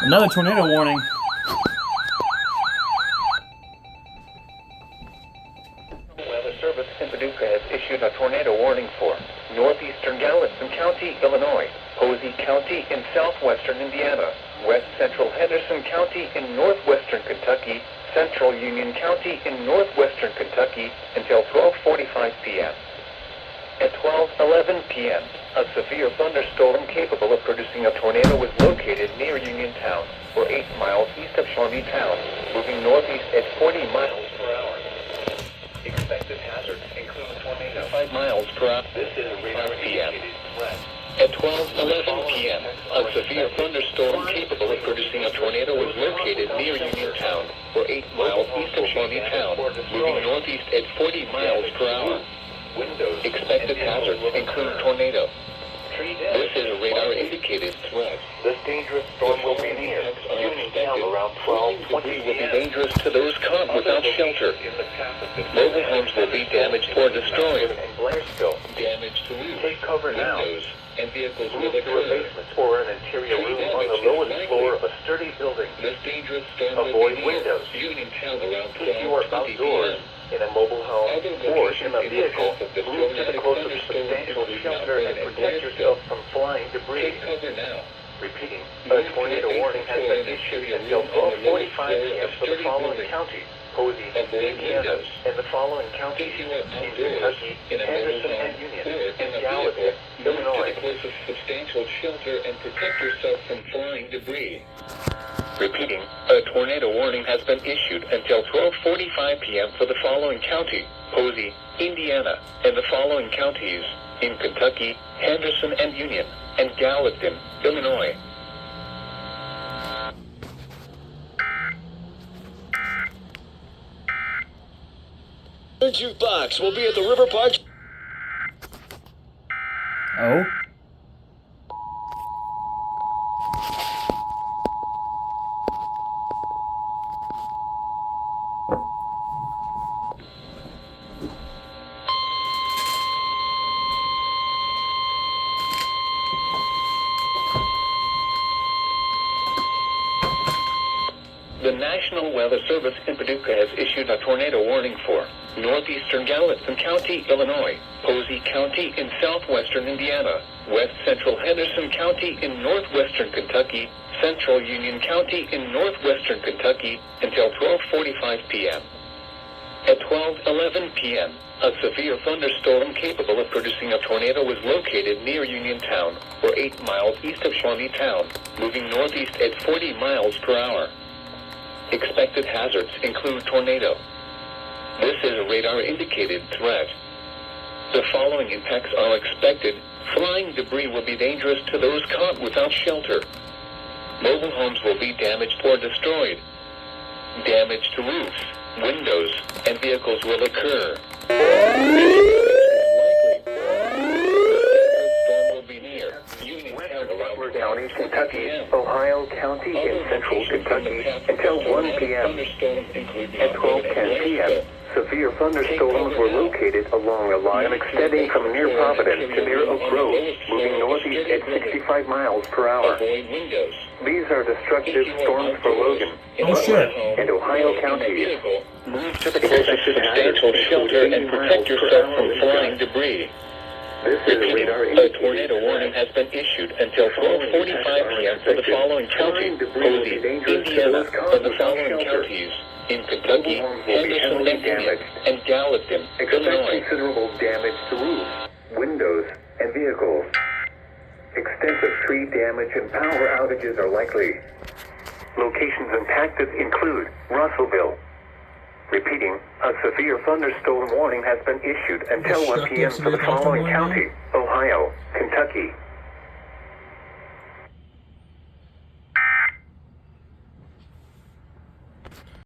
Another tornado warning. Weather Service in Paducah has issued a tornado warning for northeastern Gallatin County, Illinois, Posey County in southwestern Indiana, west central Henderson County in northwestern Kentucky, central Union County in northwestern Kentucky until 12:45 p.m. At 12:11 p.m., a severe thunderstorm capable of producing a tornado was located near Uniontown, or 8 miles east of Shawneetown, moving northeast at 40 miles per hour. Expected hazards include tornado 5 miles per hour. This is a radar p.m. At 12:11 p.m., a severe thunderstorm capable of producing a tornado was located near Uniontown, or 8 miles east of Shawneetown, moving northeast at 40 miles per hour. Expected hazards include tornado. This is a radar-indicated threat. This dangerous storm will be near Uniontown around 12:20 will be dangerous to those caught without shelter. Mobile homes will be damaged or destroyed. Damage to roofs, windows, and vehicles will occur. A basement or an interior room on the lowest floor of a sturdy building. This dangerous storm avoid windows. Uniontown around 12:20 p.m. In a mobile home or in a vehicle, move to the closest substantial shelter and protect yourself from flying debris. Take cover now. Repeating, a tornado warning has been issued until 12:45 p.m. for the following counties: Posey, Indiana, and the following counties in Kentucky, Henderson and Union, and Gallatin, Illinois. Move to the closest substantial shelter and protect yourself from flying debris. Repeating, a tornado warning has been issued until 12:45 p.m. for the following county: Posey, Indiana, and the following counties in Kentucky, Henderson and Union, and Gallatin, Illinois. The jukebox will be at the River Park. Oh? The National Weather Service in Paducah has issued a tornado warning for northeastern Gallatin County, Illinois, Posey County in southwestern Indiana, west central Henderson County in northwestern Kentucky, central Union County in northwestern Kentucky until 12:45 p.m. At 12:11 p.m., a severe thunderstorm capable of producing a tornado was located near Uniontown, or 8 miles east of Shawneetown, moving northeast at 40 miles per hour. Expected hazards include tornado. This is a radar-indicated threat. The following impacts are expected. Flying debris will be dangerous to those caught without shelter. Mobile homes will be damaged or destroyed. Damage to roofs, windows, and vehicles will occur. County, Kentucky, Ohio County, and central Kentucky until 1 p.m. At 12:10 p.m., severe thunderstorms were located along a line extending from near Providence to near Oak Grove, moving northeast at 65 miles per hour. These are destructive storms for Logan, Butler, and Ohio counties. Move to the closest substantial shelter and protect yourself from flying debris. Repeating, a tornado warning has been issued until 12:45 p.m. for the following county: Posey, Indiana, and the following counties in Kentucky, Henderson and Union, and Gallatin, Illinois. Considerable damage to roofs, windows, and vehicles. Extensive tree damage and power outages are likely. Locations impacted include Russellville. Repeating, a severe thunderstorm warning has been issued until 1 p.m. for the following county: Ohio, Kentucky,